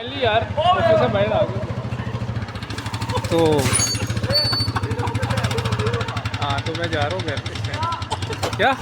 यार से बैठ आ गए तो हाँ तो मैं जा रहा हूँ घर पे। क्या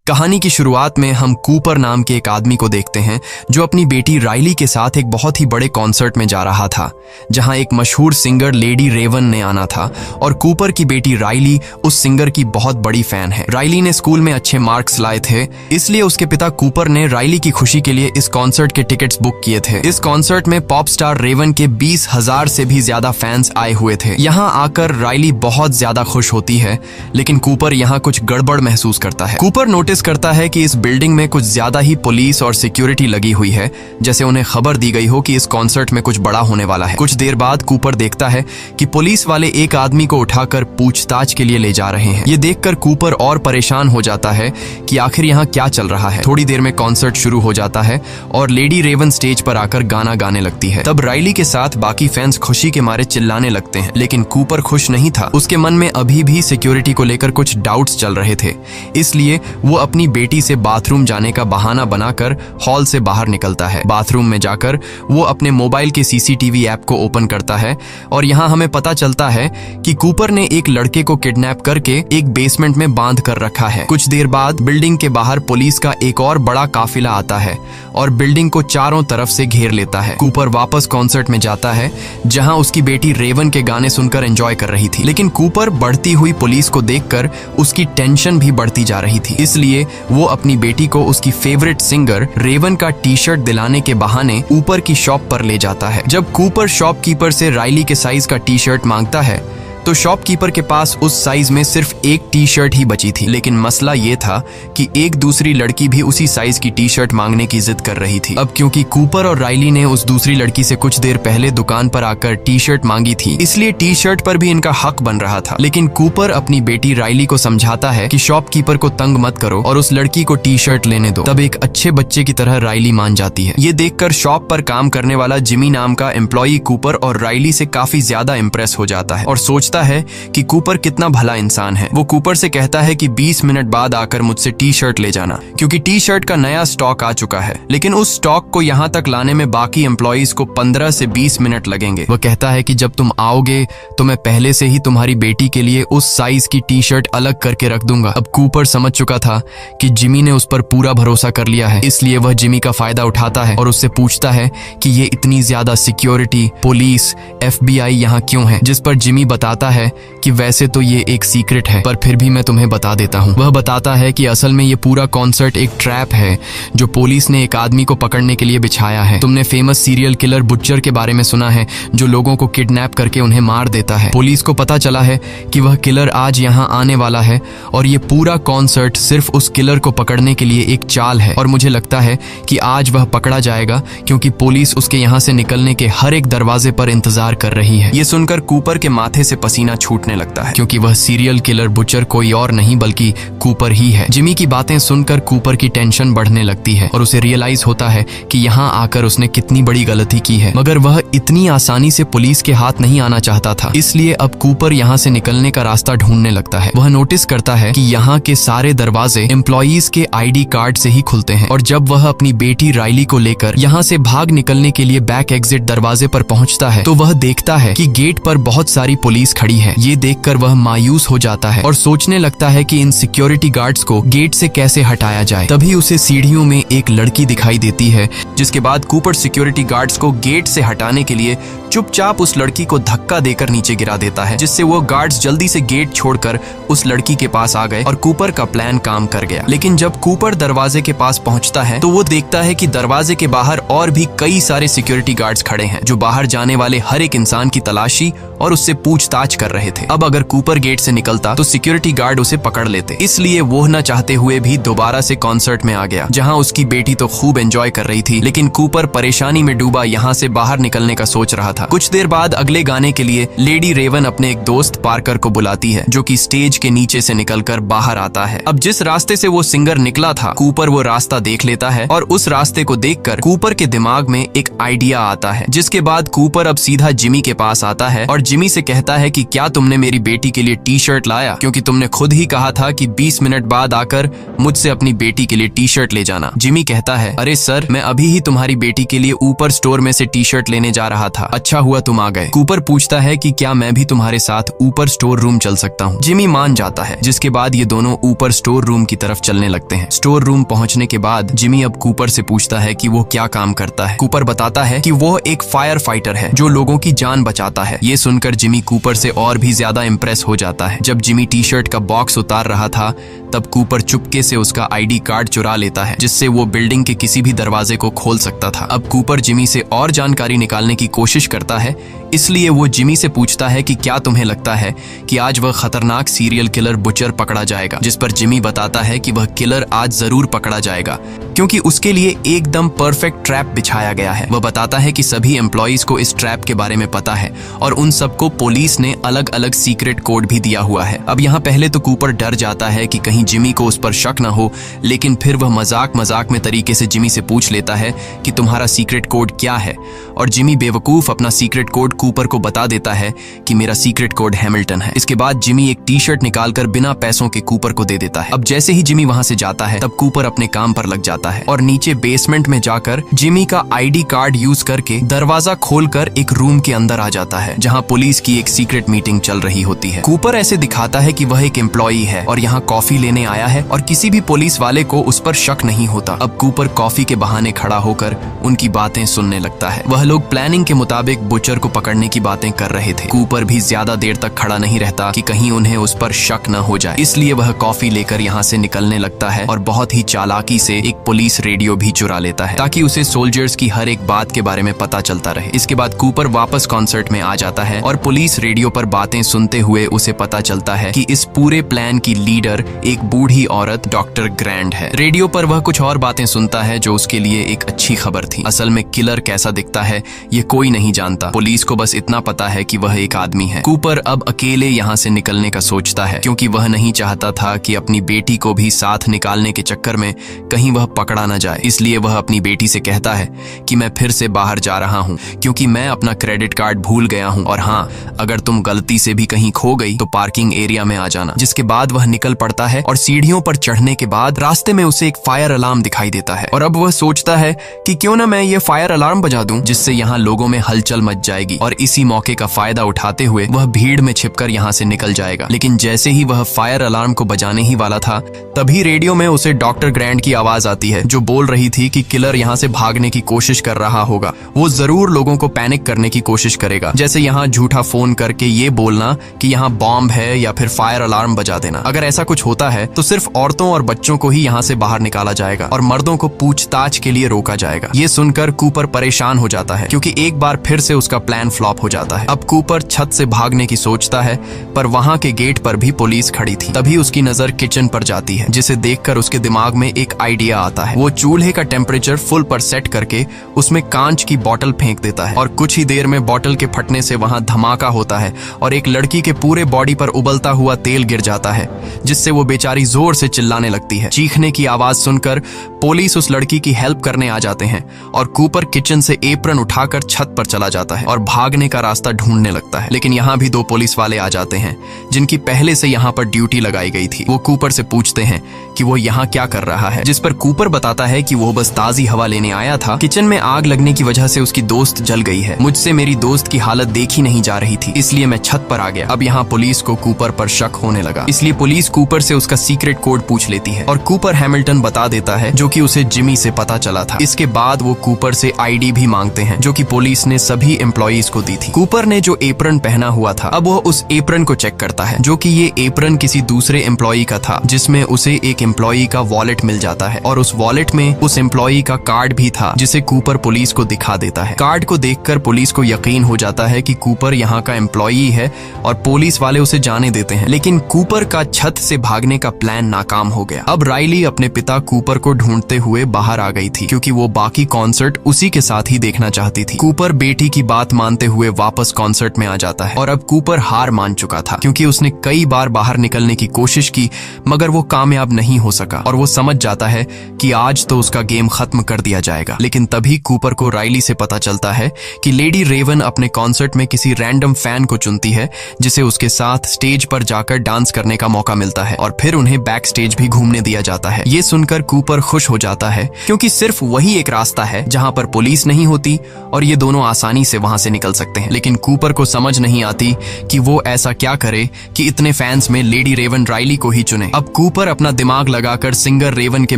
कहानी की शुरुआत में हम कूपर नाम के एक आदमी को देखते हैं जो अपनी बेटी राइली के साथ एक बहुत ही बड़े कॉन्सर्ट में जा रहा था जहां एक मशहूर सिंगर लेडी रेवन ने आना था और कूपर की बेटी राइली उस सिंगर की बहुत बड़ी फैन है। राइली ने स्कूल में अच्छे मार्क्स लाए थे, इसलिए उसके पिता कूपर ने राइली की खुशी के लिए इस कॉन्सर्ट के टिकट्स बुक किए थे। इस कॉन्सर्ट में पॉप स्टार रेवन के 20,000 से भी ज्यादा फैंस आए हुए थे। यहाँ आकर राइली बहुत ज्यादा खुश होती है, लेकिन कूपर यहाँ कुछ गड़बड़ महसूस करता है। कूपर नोटिस करता है कि इस बिल्डिंग में कुछ ज्यादा ही पुलिस और सिक्योरिटी लगी हुई है, जैसे उन्हें खबर दी गई हो कि इस कॉन्सर्ट में कुछ बड़ा होने वाला है। कुछ देर बाद कूपर देखता है कि पुलिस वाले एक आदमी को उठाकर पूछताछ के लिए ले जा रहे हैं। ये देखकर कूपर और परेशान हो जाता है कि आखिर यहाँ क्या चल रहा है। थोड़ी देर में कॉन्सर्ट शुरू हो जाता है और लेडी रेवन स्टेज पर आकर गाना गाने लगती है। तब राइली के साथ बाकी फैंस खुशी के मारे चिल्लाने लगते हैं, लेकिन कूपर खुश नहीं था। उसके मन में अभी भी सिक्योरिटी को लेकर कुछ डाउट्स चल रहे थे, इसलिए वो अपनी बेटी से बाथरूम जाने का बहाना बनाकर हॉल से बाहर निकलता है। बाथरूम में जाकर वो अपने मोबाइल के सीसीटीवी ऐप को ओपन करता है और यहाँ हमें पता चलता है कि कूपर ने एक लड़के को किडनैप करके एक बेसमेंट में बांध कर रखा है। कुछ देर बाद बिल्डिंग के बाहर पुलिस का एक और बड़ा काफिला आता है और बिल्डिंग को चारों तरफ से घेर लेता है। कूपर वापस कॉन्सर्ट में जाता है जहाँ उसकी बेटी रेवन के गाने सुनकर एंजॉय कर रही थी, लेकिन कूपर बढ़ती हुई पुलिस को देखकर उसकी टेंशन भी बढ़ती जा रही थी। इसलिए वो अपनी बेटी को उसकी फेवरेट सिंगर रेवन का टी शर्ट दिलाने के बहाने ऊपर की शॉप पर ले जाता है। जब कूपर शॉपकीपर से राइली के साइज का टी शर्ट मांगता है तो शॉपकीपर के पास उस साइज में सिर्फ एक टी शर्ट ही बची थी, लेकिन मसला ये था कि एक दूसरी लड़की भी उसी साइज की टी शर्ट मांगने की जिद कर रही थी। अब क्योंकि कूपर और राइली ने उस दूसरी लड़की से कुछ देर पहले दुकान पर आकर टी शर्ट मांगी थी, इसलिए टी शर्ट पर भी इनका हक बन रहा था। लेकिन कूपर अपनी बेटी राइली को समझाता है कि शॉपकीपर को तंग मत करो और उस लड़की को टी शर्ट लेने दो। तब एक अच्छे बच्चे की तरह राइली मान जाती है। ये देखकर शॉप पर काम करने वाला जिमी नाम का एम्प्लॉई कूपर और राइली से काफी ज्यादा इम्प्रेस हो जाता है और सोचता है कि कूपर कितना भला इंसान है। वो कूपर से कहता है कि 20 मिनट बाद आकर मुझसे टी शर्ट ले जाना, क्योंकि टी शर्ट का नया स्टॉक आ चुका है। लेकिन उस स्टॉक को यहाँ तक लाने में बाकी एम्प्लॉइज को 15 से 20 मिनट लगेंगे। वह कहता है कि जब तुम आओगे तो मैं पहले से ही तुम्हारी बेटी के लिए उस साइज की टी शर्ट अलग करके रख दूंगा। अब कूपर समझ चुका था कि जिमी ने उस पर पूरा भरोसा कर लिया है, इसलिए वह जिमी का फायदा उठाता है और उससे पूछता है कि ये इतनी ज्यादा सिक्योरिटी, पुलिस, FBI यहाँ क्यों है, जिस पर जिमी बताता है कि वैसे तो ये एक सीक्रेट है, पर फिर भी मैं तुम्हें बता देता हूँ। वह बताता है कि असल में ये पूरा कॉन्सर्ट एक ट्रैप है जो पुलिस ने एक आदमी को पकड़ने के लिए बिछाया है। तुमने फेमस सीरियल किलर बुच्चर के बारे में सुना है जो लोगों को किडनैप करके उन्हें मार देता है। पुलिस को पता चला है कि वह किलर आज यहाँ आने वाला है और ये पूरा कॉन्सर्ट सिर्फ उस किलर को पकड़ने के लिए एक चाल है, और मुझे लगता है कि आज वह पकड़ा जाएगा क्योंकि पुलिस उसके यहाँ से निकलने के हर एक दरवाजे पर इंतजार कर रही है। ये सुनकर कूपर के माथे से पसीना छूटने लगता है, क्योंकि वह सीरियल किलर बुचर कोई और नहीं बल्कि कूपर ही है। जिमी की बातें सुनकर कूपर की टेंशन बढ़ने लगती है और उसे रियलाइज होता है कि यहाँ आकर उसने कितनी बड़ी गलती की है, मगर वह इतनी आसानी से पुलिस के हाथ नहीं आना चाहता था। इसलिए अब कूपर यहाँ से निकलने का रास्ता ढूंढने लगता है। वह नोटिस करता है कि यहाँ के सारे दरवाजे एम्प्लॉइज के ID कार्ड से ही खुलते हैं, और जब वह अपनी बेटी राइली को लेकर यहाँ से भाग निकलने के लिए बैक एग्जिट दरवाजे पर पहुँचता है तो वह देखता है कि गेट पर बहुत सारी पुलिस खड़ी है। ये देखकर वह मायूस हो जाता है और सोचने लगता है कि इन सिक्योरिटी गार्ड्स को गेट से कैसे हटाया जाए। तभी उसे सीढ़ियों में एक लड़की दिखाई देती है, जिसके बाद कूपर सिक्योरिटी गार्ड्स को गेट से हटाने के लिए चुपचाप उस लड़की को धक्का देकर नीचे गिरा देता है, जिससे वो गार्ड्स जल्दी से गेट छोड़कर उस लड़की के पास आ गए और कूपर का प्लान काम कर गया। लेकिन जब कूपर दरवाजे के पास पहुंचता है तो वो देखता है कि दरवाजे के बाहर और भी कई सारे सिक्योरिटी गार्ड्स खड़े हैं जो बाहर जाने वाले हर एक इंसान की तलाशी और उससे पूछताछ कर रहे थे। अब अगर कूपर गेट से निकलता तो सिक्योरिटी गार्ड उसे पकड़ लेते, इसलिए वो न चाहते हुए भी दोबारा से कॉन्सर्ट में आ गया, जहां उसकी बेटी तो खूब एंजॉय कर रही थी, लेकिन कूपर परेशानी में डूबा यहाँ से बाहर निकलने का सोच रहा था। था। कुछ देर बाद अगले गाने के लिए लेडी रेवन अपने एक दोस्त पार्कर को बुलाती है, जो कि स्टेज के नीचे से निकलकर बाहर आता है। अब जिस रास्ते से वो सिंगर निकला था, कूपर वो रास्ता देख लेता है और उस रास्ते को देखकर कूपर के दिमाग में एक आइडिया आता है, जिसके बाद कूपर अब सीधा जिमी के पास आता है और जिमी से कहता है कि क्या तुमने मेरी बेटी के लिए टी शर्ट लाया, क्योंकि तुमने खुद ही कहा था कि 20 मिनट बाद आकर मुझसे अपनी बेटी के लिए टी शर्ट ले जाना। जिमी कहता है, अरे सर, मैं अभी ही तुम्हारी बेटी के लिए ऊपर स्टोर में से टी शर्ट लेने जा रहा था, अच्छा हुआ तुम आ गए। कूपर पूछता है कि क्या मैं भी तुम्हारे साथ ऊपर स्टोर रूम चल सकता हूँ। जिमी मान जाता है, जिसके बाद ये दोनों ऊपर स्टोर रूम की तरफ चलने लगते हैं। स्टोर रूम पहुंचने के बाद जिमी अब कूपर से पूछता है कि वो क्या काम करता है। कूपर बताता है कि वो एक फायर फाइटर है जो लोगों की जान बचाता है। ये सुनकर जिमी कूपर से और भी ज्यादा इम्प्रेस हो जाता है। जब जिमी टी शर्ट का बॉक्स उतार रहा था, तब कूपर चुपके से उसका आईडी कार्ड चुरा लेता है, जिससे वो बिल्डिंग के किसी भी दरवाजे को खोल सकता था। अब कूपर जिमी से और जानकारी निकालने की कोशिश करता है, इसलिए वो जिमी से पूछता है कि क्या तुम्हें लगता है कि आज वह खतरनाक सीरियल किलर बुचर पकड़ा जाएगा। जिस पर जिमी बताता है कि वह किलर आज जरूर पकड़ा जाएगा, क्योंकि उसके लिए एकदम परफेक्ट ट्रैप बिछाया गया है। वह बताता है कि सभी एम्प्लॉइज को इस ट्रैप के बारे में पता है और उन सबको पुलिस ने अलग अलग सीक्रेट कोड भी दिया हुआ है। अब यहाँ पहले तो कूपर डर जाता है कि कहीं जिमी को उस पर शक न हो, लेकिन फिर वह मजाक में तरीके से जिमी से पूछ लेता है कि तुम्हारा सीक्रेट कोड क्या है, और जिमी बेवकूफ अपना सीक्रेट कोड कूपर को बता देता है कि मेरा सीक्रेट कोड हैमिल्टन है। इसके बाद जिमी एक टी शर्ट निकालकर बिना पैसों के कूपर को दे देता है। अब जैसे ही जिमी वहां से जाता है, तब कूपर अपने काम पर लग जाता है और नीचे बेसमेंट में जाकर जिमी का आईडी कार्ड यूज करके दरवाजा खोलकर एक रूम के अंदर आ जाता है, जहां पुलिस की एक सीक्रेट मीटिंग चल रही होती है। कूपर ऐसे दिखाता है कि वह एक एम्प्लॉई है और यहाँ कॉफी लेने आया है और किसी भी पुलिस वाले को उस पर शक नहीं होता। अब कूपर कॉफी के बहाने खड़ा होकर उनकी बातें सुनने लगता है। वह लोग प्लानिंग के मुताबिक बुचर को पकड़ने की बातें कर रहे थे। कूपर भी ज्यादा देर तक खड़ा नहीं रहता कि कहीं उन्हें उस पर शक न हो जाए, इसलिए वह कॉफी लेकर यहाँ से निकलने लगता है और बहुत ही चालाकी से एक पुलिस रेडियो भी चुरा लेता है, ताकि उसे सोल्जर्स की हर एक बात के बारे में पता चलता रहे। इसके बाद कूपर वापस कॉन्सर्ट में आ जाता है और पुलिस रेडियो पर बातें सुनते हुए उसे पता चलता है कि इस पूरे प्लान की लीडर एक बूढ़ी औरत डॉक्टर ग्रैंड है। रेडियो पर वह कुछ और बातें सुनता है जो उसके लिए एक अच्छी खबर थी। असल में किलर कैसा दिखता है ये कोई नहीं जानता, पुलिस को बस इतना पता है कि वह एक आदमी है। कूपर अब अकेले यहाँ से निकलने का सोचता है, क्योंकि वह नहीं चाहता था कि अपनी बेटी को भी साथ निकालने के चक्कर में कहीं वह पकड़ा न जाए। इसलिए वह अपनी बेटी से कहता है कि मैं फिर से बाहर जा रहा हूँ, क्योंकि मैं अपना क्रेडिट कार्ड भूल गया हूँ, और हाँ, अगर तुम गलती से भी कहीं खो गई तो पार्किंग एरिया में आ जाना। जिसके बाद वह निकल पड़ता है और सीढ़ियों पर चढ़ने के बाद रास्ते में उसे एक फायर अलार्म दिखाई देता है, और अब वह सोचता है कि क्यों ना मैं ये फायर अलार्म बजा दूं, जिससे यहाँ लोगों में हलचल मच जाएगी, और इसी मौके का फायदा उठाते हुए वह भीड़ में छिपकर यहाँ से निकल जाएगा। लेकिन जैसे ही वह फायर अलार्म को बजाने ही वाला था, तभी रेडियो में उसे डॉक्टर ग्रैंड की आवाज आती है, जो बोल रही थी कि किलर यहाँ से भागने की कोशिश कर रहा होगा। वो जरूर लोगों को पैनिक करने की कोशिश करेगा, जैसे यहाँ झूठा फोन करके ये बोलना कि यहाँ बॉम्ब है या फिर फायर अलार्म बजा देना। अगर ऐसा कुछ होता है तो सिर्फ औरतों और बच्चों को ही यहाँ से बाहर निकाला जाएगा और मर्दों को पूछताछ के लिए रोका जाएगा। ये सुनकर कूपर परेशान हो जाता है, क्योंकि एक बार फिर से उसका प्लान फ्लॉप हो जाता है। अब कूपर छत से भागने की सोचता है, पर वहाँ के गेट पर भी पुलिस खड़ी थी। तभी उसकी नजर किचन पर जाती है, जिसे देखकर उसके दिमाग में एक आइडिया आता है। वो चूल्हे का टेम्परेचर फुल पर सेट करके उसमें कांच की बोतल फेंक देता है, और कुछ ही देर में बोतल के फटने से वहाँ धमाका होता है और एक लड़की के पूरे बॉडी पर उबलता हुआ तेल गिर जाता है, जिससे वो बेचारी जोर से चिल्लाने लगती है। चीखने की आवाज सुनकर पुलिस उस लड़की की हेल्प करने आ जाते हैं, और कूपर किचन से एप्रन उठाकर छत पर चला जाता है और भागने का रास्ता ढूंढने लगता है। लेकिन यहाँ भी दो पुलिस वाले आ जाते हैं, जिनकी पहले से यहाँ पर ड्यूटी लगाई गई थी। वो कूपर से पूछते हैं कि वो यहाँ क्या कर रहा है, जिस पर कूपर बताता है कि वो बस ताजी हवा लेने आया था। किचन में आग लगने की वजह से उसकी दोस्त जल गई है। मुझसे मेरी दोस्त की हालत देखी नहीं जा रही थी, इसलिए मैं छत पर आ गया। अब यहाँ पुलिस को कूपर पर शक होने लगा, इसलिए पुलिस कूपर से उसका सीक्रेट कोड पूछ लेती है, और कूपर हैमिल्टन बता देता है, जो कि उसे जिमी से पता चला था। इसके बाद वो कूपर से आईडी भी मांगते हैं, जो कि पुलिस ने सभी एम्प्लॉइज को दी थी। कूपर ने जो एप्रन पहना हुआ था, अब वो उस एप्रन को चेक करता है, जो कि ये एप्रन किसी दूसरे एम्प्लॉई का था, जिसमें उसे एक एम्प्लॉई का वॉलेट मिल जाता है, और उस वॉलेट में उस एम्प्लॉई का कार्ड भी था, जिसे कूपर पुलिस को दिखा देता है। कार्ड को देखकर पुलिस को यकीन हो जाता है कि कूपर यहाँ का एम्प्लॉई है, और पुलिस वाले उसे जाने देते हैं। लेकिन कूपर का छत से भागने का प्लान नाकाम हो गया। अब राइली अपने पिता कूपर को ढूंढ ढूंढते हुए बाहर आ गई थी, क्योंकि वो बाकी कॉन्सर्ट उसी के साथ ही देखना चाहती थी। कूपर बेटी की बात मानते हुए वापस कॉन्सर्ट में आ जाता है और अब कूपर हार मान चुका था, क्योंकि उसने कई बार बाहर निकलने की कोशिश की मगर वो कामयाब नहीं हो सका और वो समझ जाता है कि आज तो उसका गेम खत्म कर दिया जाएगा। लेकिन तभी कूपर को राइली से पता चलता है कि लेडी रेवन अपने कॉन्सर्ट में किसी रैंडम फैन को चुनती है, जिसे उसके साथ स्टेज पर जाकर डांस करने का मौका मिलता है और फिर उन्हें बैक स्टेज भी घूमने दिया जाता है। ये सुनकर कूपर खुश हो जाता है, क्योंकि सिर्फ वही एक रास्ता है जहां पर पुलिस नहीं होती और ये दोनों आसानी से वहां से निकल सकते हैं। लेकिन कूपर को समझ नहीं आती कि वो ऐसा क्या करे कि इतने फैंस में लेडी रेवन राइली को ही चुने। अब कूपर अपना दिमाग लगाकर सिंगर रेवन के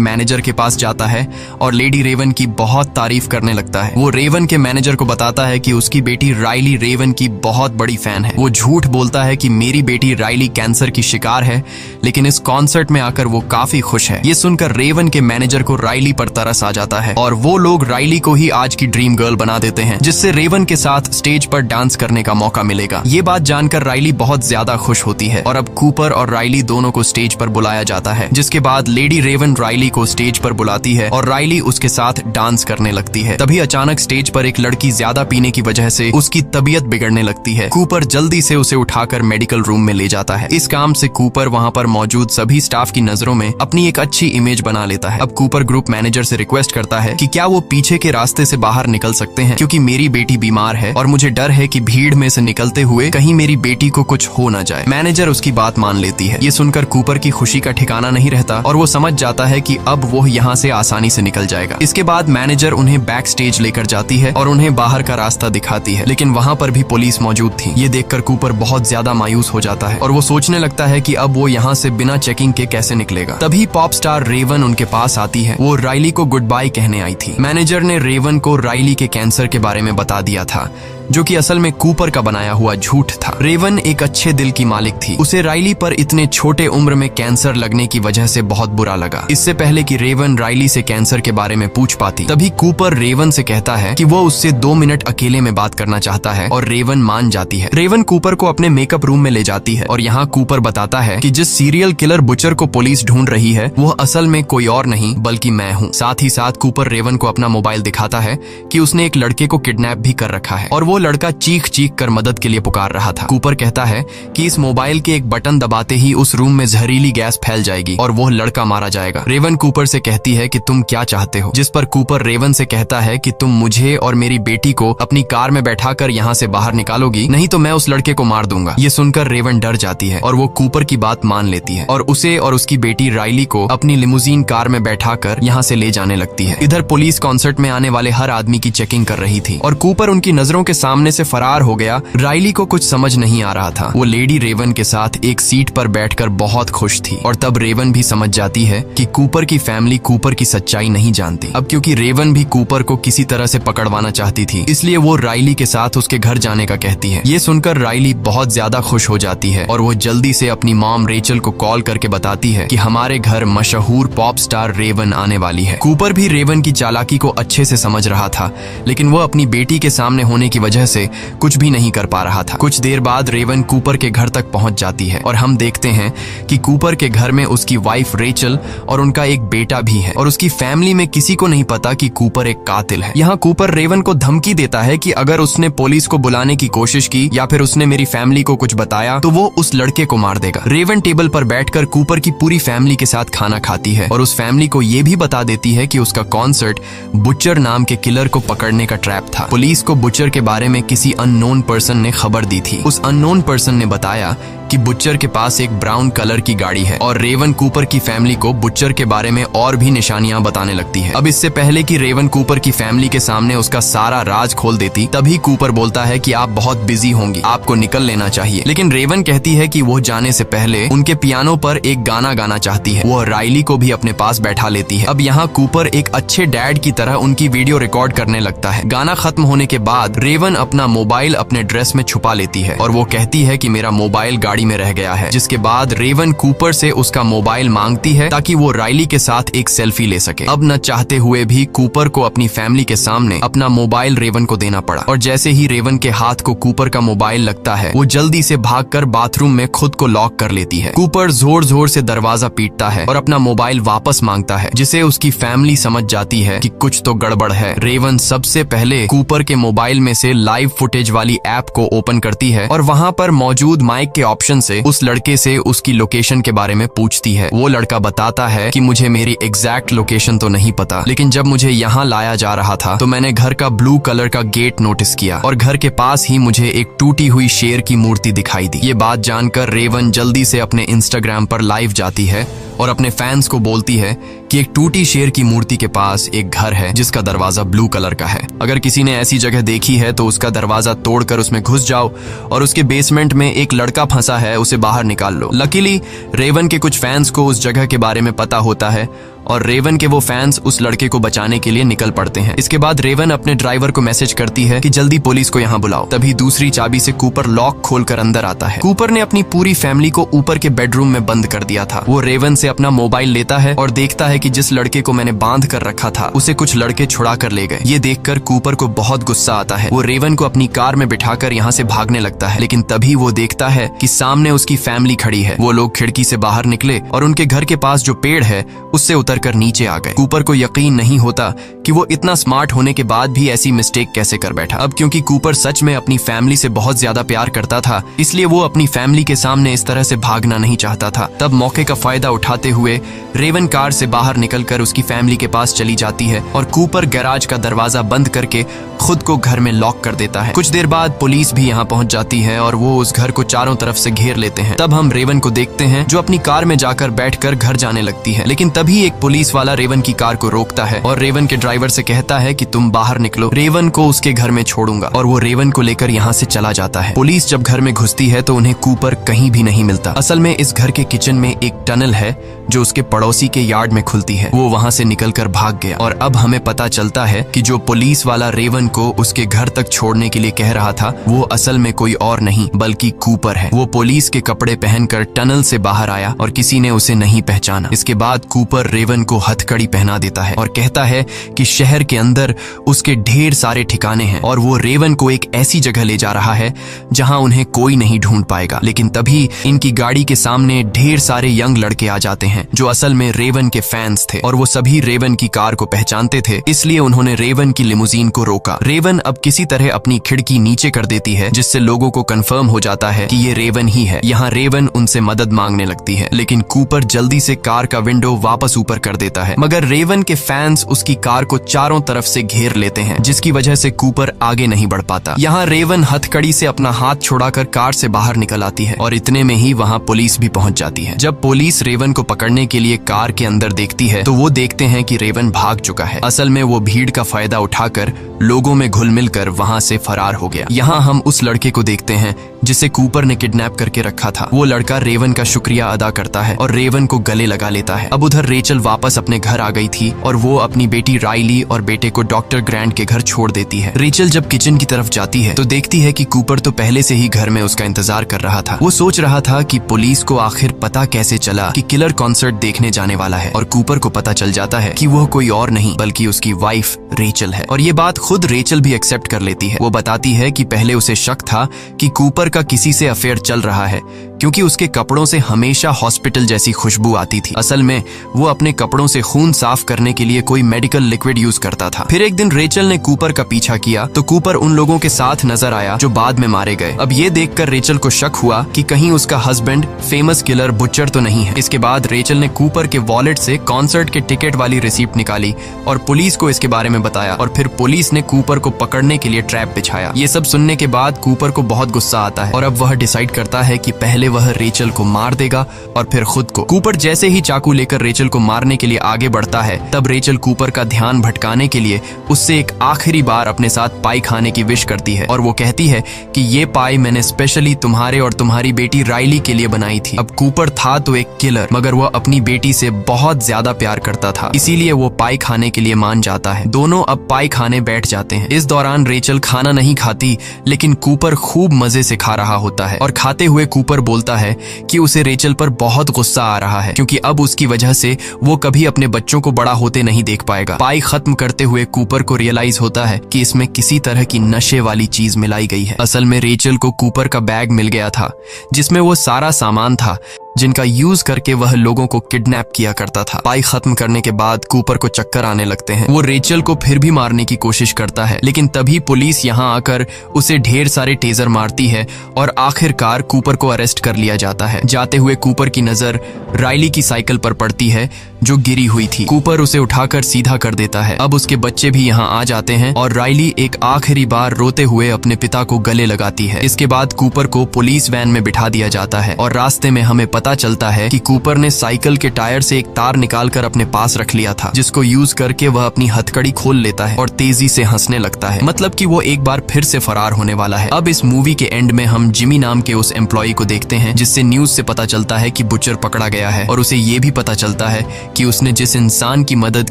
मैनेजर के पास जाता है और लेडी रेवन की बहुत तारीफ करने लगता है। वो रेवन के मैनेजर को बताता है कि उसकी बेटी राइली रेवन की बहुत बड़ी फैन है। वो झूठ बोलता है कि मेरी बेटी राइली कैंसर की शिकार है, लेकिन इस कॉन्सर्ट में आकर वो काफी खुश है। ये सुनकर रेवन के मैनेजर को राइली पर तरस आ जाता है और वो लोग राइली को ही आज की ड्रीम गर्ल बना देते हैं, जिससे रेवन के साथ स्टेज पर डांस करने का मौका मिलेगा। ये बात जानकर राइली बहुत ज्यादा खुश होती है और अब कूपर और राइली दोनों को स्टेज पर बुलाया जाता है, जिसके बाद लेडी रेवन राइली को स्टेज पर बुलाती है और राइली उसके साथ डांस करने लगती है। तभी अचानक स्टेज पर एक लड़की ज्यादा पीने की वजह से उसकी तबीयत बिगड़ने लगती है। कूपर जल्दी से उसे उठाकर मेडिकल रूम में ले जाता है। इस काम से कूपर वहां पर मौजूद सभी स्टाफ की नजरों में अपनी एक अच्छी इमेज बना लेता है। अब कूपर ग्रुप मैनेजर से रिक्वेस्ट करता है कि क्या वो पीछे के रास्ते से बाहर निकल सकते हैं, क्योंकि मेरी बेटी बीमार है और मुझे डर है कि भीड़ में से निकलते हुए कहीं मेरी बेटी को कुछ हो न जाए। मैनेजर उसकी बात मान लेती है। ये सुनकर कूपर की खुशी का ठिकाना नहीं रहता और वो समझ जाता है कि अब वो यहाँ से आसानी से निकल जाएगा। इसके बाद मैनेजर उन्हें बैक स्टेज लेकर जाती है और उन्हें बाहर का रास्ता दिखाती है, लेकिन वहाँ पर भी पुलिस मौजूद थी। ये देखकर कूपर बहुत ज्यादा मायूस हो जाता है और वो सोचने लगता है कि अब वो यहाँ से बिना चेकिंग के कैसे निकलेगा। तभी पॉप स्टार रेवन उनके पास आती है। वो राइली को गुड बाय कहने आई थी। मैनेजर ने रेवन को राइली के कैंसर के बारे में बता दिया था, जो कि असल में कूपर का बनाया हुआ झूठ था। रेवन एक अच्छे दिल की मालिक थी। उसे राइली पर इतने छोटे उम्र में कैंसर लगने की वजह से बहुत बुरा लगा। इससे पहले कि रेवन राइली से कैंसर के बारे में पूछ पाती, तभी कूपर रेवन से कहता है कि वो उससे 2 मिनट अकेले में बात करना चाहता है और रेवन मान जाती है। रेवन कूपर को अपने मेकअप रूम में ले जाती है और यहाँ कूपर बताता है कि जिस सीरियल किलर बुचर को पुलिस ढूंढ रही है वो असल में कोई और नहीं बल्कि मैं हूँ। साथ ही साथ कूपर रेवन को अपना मोबाइल दिखाता है कि उसने एक लड़के को किडनैप भी कर रखा है और वो लड़का चीख चीख कर मदद के लिए पुकार रहा था। कूपर कहता है कि इस मोबाइल के एक बटन दबाते ही उस रूम में जहरीली गैस फैल जाएगी और वो लड़का मारा जाएगा। रेवन कूपर से कहती है कि तुम क्या चाहते हो, जिस पर कूपर रेवन से कहता है कि तुम मुझे और मेरी बेटी को अपनी कार में बैठाकर यहाँ से बाहर निकालोगी, नहीं तो मैं उस लड़के को मार दूंगा। ये सुनकर रेवन डर जाती है और वो कूपर की बात मान लेती है और उसे और उसकी बेटी राइली को अपनी लिमोजीन कार में बैठाकर यहाँ से ले जाने लगती है। इधर पुलिस कॉन्सर्ट में आने वाले हर आदमी की चेकिंग कर रही थी और कूपर उनकी नजरों के सामने से फरार हो गया। राइली को कुछ समझ नहीं आ रहा था। वो लेडी रेवन के साथ एक सीट पर बैठकर बहुत खुश थी और तब रेवन भी समझ जाती है कि कूपर की फैमिली कूपर की सच्चाई नहीं जानती। अब क्योंकि रेवन भी कूपर को किसी तरह से पकड़वाना चाहती थी, इसलिए वो राइली के साथ उसके घर जाने का कहती है। ये सुनकर राइली बहुत ज्यादा खुश हो जाती है और वो जल्दी से अपनी मॉम रेचल को कॉल करके बताती है कि हमारे घर मशहूर पॉप स्टार रेवन आने वाली है। कूपर भी रेवन की चालाकी को अच्छे से समझ रहा था, लेकिन वो अपनी बेटी के सामने होने की वजह से कुछ भी नहीं कर पा रहा था। कुछ देर बाद रेवन कूपर के घर तक पहुंच जाती है और हम देखते हैं कि कूपर के घर में उसकी वाइफ रेचल और उनका एक बेटा भी है और उसकी फैमिली में किसी को नहीं पता कि कूपर एक कातिल है। यहाँ कूपर रेवन को धमकी देता है कि अगर उसने पुलिस को बुलाने की कोशिश की या फिर उसने मेरी फैमिली को कुछ बताया तो वो उस लड़के को मार देगा। रेवन टेबल पर बैठकर कूपर की पूरी फैमिली के साथ खाना खाती है और उस फैमिली को ये भी बता देती है कि उसका कॉन्सर्ट बुचर नाम के किलर को पकड़ने का ट्रैप था। पुलिस को बुचर के बारे में किसी अननोन पर्सन ने खबर दी थी। उस अननोन पर्सन ने बताया कि बुचर के पास एक ब्राउन कलर की गाड़ी है और रेवन कूपर की फैमिली को बुचर के बारे में और भी निशानियां बताने लगती है। अब इससे पहले कि रेवन कूपर की फैमिली के सामने उसका सारा राज खोल देती, तभी कूपर बोलता है कि आप बहुत बिजी होंगी, आपको निकल लेना चाहिए। लेकिन रेवन कहती है कि वो जाने से पहले उनके पियानो पर एक गाना गाना चाहती है। वो राइली को भी अपने पास बैठा लेती है। अब यहाँ कूपर एक अच्छे डैड की तरह उनकी वीडियो रिकॉर्ड करने लगता है। गाना खत्म होने के बाद रेवन अपना मोबाइल अपने ड्रेस में छुपा लेती है और वो कहती है कि मेरा मोबाइल गाड़ी गाड़ी में रह गया है, जिसके बाद रेवन कूपर से उसका मोबाइल मांगती है ताकि वो राइली के साथ एक सेल्फी ले सके। अब न चाहते हुए भी कूपर को अपनी फैमिली के सामने अपना मोबाइल रेवन को देना पड़ा, और जैसे ही रेवन के हाथ को कूपर का मोबाइल लगता है, वो जल्दी से भागकर बाथरूम में खुद को लॉक कर लेती है। कूपर जोर जोर से दरवाजा पीटता है और अपना मोबाइल वापस मांगता है, जिसे उसकी फैमिली समझ जाती है कि कुछ तो गड़बड़ है। रेवन सबसे पहले कूपर के मोबाइल में से लाइव फुटेज वाली ऐप को ओपन करती है और वहाँ पर मौजूद माइक के ऑप्शन से उस लड़के से उसकी लोकेशन के बारे में पूछती है। वो लड़का बताता है कि मुझे मेरी एग्जैक्ट लोकेशन तो नहीं पता, लेकिन जब मुझे यहाँ लाया जा रहा था तो मैंने घर का ब्लू कलर का गेट नोटिस किया और घर के पास ही मुझे एक टूटी हुई शेर की मूर्ति दिखाई दी। ये बात जानकर रेवन जल्दी से अपने इंस्टाग्राम पर लाइव जाती है और अपने फैंस को बोलती है कि एक टूटी शेर की मूर्ति के पास एक घर है जिसका दरवाजा ब्लू कलर का है। अगर किसी ने ऐसी जगह देखी है तो उसका दरवाजा तोड़कर उसमें घुस जाओ और उसके बेसमेंट में एक लड़का फंसा है, उसे बाहर निकाल लो। लकीली रेवन के कुछ फैंस को उस जगह के बारे में पता होता है और रेवन के वो फैंस उस लड़के को बचाने के लिए निकल पड़ते हैं। इसके बाद रेवन अपने ड्राइवर को मैसेज करती है कि जल्दी पुलिस को यहाँ बुलाओ। तभी दूसरी चाबी से कूपर लॉक खोलकर अंदर आता है। कूपर ने अपनी पूरी फैमिली को ऊपर के बेडरूम में बंद कर दिया था। वो रेवन से अपना मोबाइल लेता है और देखता है कि जिस लड़के को मैंने बांध कर रखा था उसे कुछ लड़के छुड़ा कर ले गए। ये देखकर कूपर को बहुत गुस्सा आता है। वो रेवन को अपनी कार में बिठाकर यहाँ से भागने लगता है, लेकिन तभी वो देखता है कि सामने उसकी फैमिली खड़ी है। वो लोग खिड़की से बाहर निकले और उनके घर के पास जो पेड़ है उससे उतरकर नीचे आ गए। कूपर को यकीन नहीं होता कि वो इतना स्मार्ट होने के बाद भी ऐसी मिस्टेक कैसे कर बैठा। अब क्योंकि कूपर सच में अपनी फैमिली से बहुत ज्यादा प्यार करता था, इसलिए वो अपनी फैमिली के सामने इस तरह से भागना नहीं चाहता था। तब मौके का फायदा उठाते हुए रेवन कार से बाहर निकलकर उसकी फैमिली के पास चली जाती है और कूपर गैराज का दरवाजा बंद करके खुद को घर में लॉक कर देता है। कुछ देर बाद पुलिस भी यहाँ पहुंच जाती है और वो उस घर को चारों तरफ से घेर लेते हैं। तब हम रेवन को देखते हैं जो अपनी कार में जाकर बैठकर घर जाने लगती है, लेकिन तभी एक पुलिस वाला रेवन की कार को रोकता है और रेवन के ड्राइवर से कहता है कि तुम बाहर निकलो, रेवन को उसके घर में छोड़ूंगा। और वो रेवन को लेकर यहाँ से चला जाता है। पुलिस जब घर में घुसती है तो उन्हें कूपर कहीं भी नहीं मिलता। असल में इस घर के किचन में एक टनल है जो उसके पड़ोसी के यार्ड में खुलती है। वो वहाँ से निकलकर भाग गया और अब हमें पता चलता है कि जो पुलिस वाला रेवन को उसके घर तक छोड़ने के लिए कह रहा था वो असल में कोई और नहीं बल्कि कूपर है। वो पुलिस के कपड़े पहनकर टनल से बाहर आया और किसी ने उसे नहीं पहचाना। इसके बाद कूपर रेवन को हथकड़ी पहना देता है और कहता है कि शहर के अंदर उसके ढेर सारे ठिकाने हैं और वो रेवन को एक ऐसी जगह ले जा रहा है जहां उन्हें कोई नहीं ढूंढ पाएगा। लेकिन तभी इनकी गाड़ी के सामने ढेर सारे यंग लड़के आ जाते हैं जो असल में रेवन के फैंस थे और वो सभी रेवन की कार को पहचानते थे, इसलिए उन्होंने रेवन की लिमुजीन को रोका। रेवन अब किसी तरह अपनी खिड़की नीचे कर देती है जिससे लोगों को कंफर्म हो जाता है कि ये रेवन ही है। यहाँ रेवन उनसे मदद मांगने लगती है, लेकिन कूपर जल्दी से कार का विंडो वापस ऊपर कर देता है। मगर रेवन के फैंस उसकी कार को चारों तरफ से घेर लेते हैं, जिसकी वजह से कूपर आगे नहीं बढ़ पाता। यहाँ रेवन हथकड़ी से अपना हाथ छुड़ाकर कार से बाहर निकल आती है और इतने में ही वहाँ पुलिस भी पहुंच जाती है। जब पुलिस रेवन को पकड़ने के लिए कार के अंदर देखती है तो वो देखते हैं कि रेवन भाग चुका है। असल में वो भीड़ का फायदा उठाकर लोगों में घुल मिलकर वहाँ से फरार हो गया। यहाँ हम उस लड़के को देखते हैं जिसे कूपर ने किडनैप करके रखा था। वो लड़का रेवन का शुक्रिया अदा करता है और रेवन को गले लगा लेता है। अब उधर रेचल वापस अपने घर आ गई थी और वो अपनी बेटी राइली और बेटे को डॉक्टर ग्रैंट के घर छोड़ देती है। रेचल जब किचन की तरफ जाती है तो देखती है कि कूपर तो पहले से ही घर में उसका इंतजार कर रहा था। वो सोच रहा था कि पुलिस को आखिर पता कैसे चला कि किलर कॉन्सर्ट देखने जाने वाला है और कूपर को पता चल जाता है कि वह कोई और नहीं बल्कि उसकी वाइफ रेचल है। और ये बात खुद रेचल भी एक्सेप्ट कर लेती है। वो बताती है कि पहले उसे शक था कि कूपर का किसी से अफेयर चल रहा है क्योंकि उसके कपड़ों से हमेशा हॉस्पिटल जैसी खुशबू आती थी। असल में वो अपने कपड़ों से खून साफ करने के लिए कोई मेडिकल लिक्विड यूज करता था। फिर एक दिन रेचल ने कूपर का पीछा किया तो कूपर उन लोगों के साथ नजर आया जो बाद में मारे गए। अब ये देखकर रेचल को शक हुआ कि कहीं उसका हस्बैंड फेमस किलर बुचर तो नहीं है। इसके बाद रेचल ने कूपर के वॉलेट से कॉन्सर्ट के टिकट वाली रिसीप्ट निकाली और पुलिस को इसके बारे में बताया और फिर पुलिस ने कूपर को पकड़ने के लिए ट्रैप बिछाया। ये सब सुनने के बाद कूपर को बहुत गुस्सा आता है और अब वह डिसाइड करता है कि पहले वह रेचल को मार देगा और फिर खुद को। कूपर जैसे ही चाकू लेकर रेचल को मारने के लिए आगे बढ़ता है तब रेचल कूपर का ध्यान भटकाने के लिए उससे एक आखिरी बार अपने साथ पाई खाने की विश करती है और वो कहती है कि ये पाई मैंने स्पेशली तुम्हारे और तुम्हारी बेटी राइली के लिए बनाई थी। अब कूपर था तो एक किलर, मगर वह अपनी बेटी से बहुत ज्यादा प्यार करता था, इसीलिए वो पाई खाने के लिए मान जाता है। दोनों अब पाई खाने बैठ जाते हैं। इस दौरान रेचल खाना नहीं खाती लेकिन कूपर खूब मजे से खा रहा होता है और खाते हुए कूपर बोलता बोलता है कि उसे रेचल पर बहुत गुस्सा आ रहा है क्योंकि अब उसकी वजह से वो कभी अपने बच्चों को बड़ा होते नहीं देख पाएगा। पाई खत्म करते हुए कूपर को रियलाइज होता है कि इसमें किसी तरह की नशे वाली चीज मिलाई गई है। असल में रेचल को कूपर का बैग मिल गया था जिसमें वो सारा सामान था जिनका यूज करके वह लोगों को किडनैप किया करता था। पाई खत्म करने के बाद कूपर को चक्कर आने लगते हैं। वो रेचल को फिर भी मारने की कोशिश करता है लेकिन तभी पुलिस यहाँ आकर उसे ढेर सारे टेजर मारती है और आखिरकार कूपर को अरेस्ट कर लिया जाता है। जाते हुए कूपर की नजर राइली की साइकिल पर पड़ती है जो गिरी हुई थी। कूपर उसे उठाकर सीधा कर देता है। अब उसके बच्चे भी यहाँ आ जाते हैं और राइली एक आखिरी बार रोते हुए अपने पिता को गले लगाती है। इसके बाद कूपर को पुलिस वैन में बिठा दिया जाता है और रास्ते में हमें पता चलता है कि कूपर ने साइकिल के टायर से एक तार निकालकर अपने पास रख लिया था जिसको यूज करके वह अपनी हथकड़ी खोल लेता है और तेजी से हंसने लगता है। मतलब कि वो एक बार फिर से फरार होने वाला है। अब इस मूवी के एंड में हम जिमी नाम के उस एम्प्लॉय को देखते हैं जिससे न्यूज से पता चलता है कि बुचर पकड़ा गया है और उसे ये भी पता चलता है कि उसने जिस इंसान की मदद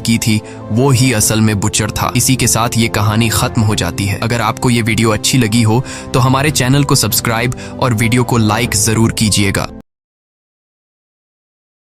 की थी वो ही असल में बुचर था। इसी के साथ ये कहानी खत्म हो जाती है। अगर आपको ये वीडियो अच्छी लगी हो तो हमारे चैनल को सब्सक्राइब और वीडियो को लाइक जरूर कीजिएगा।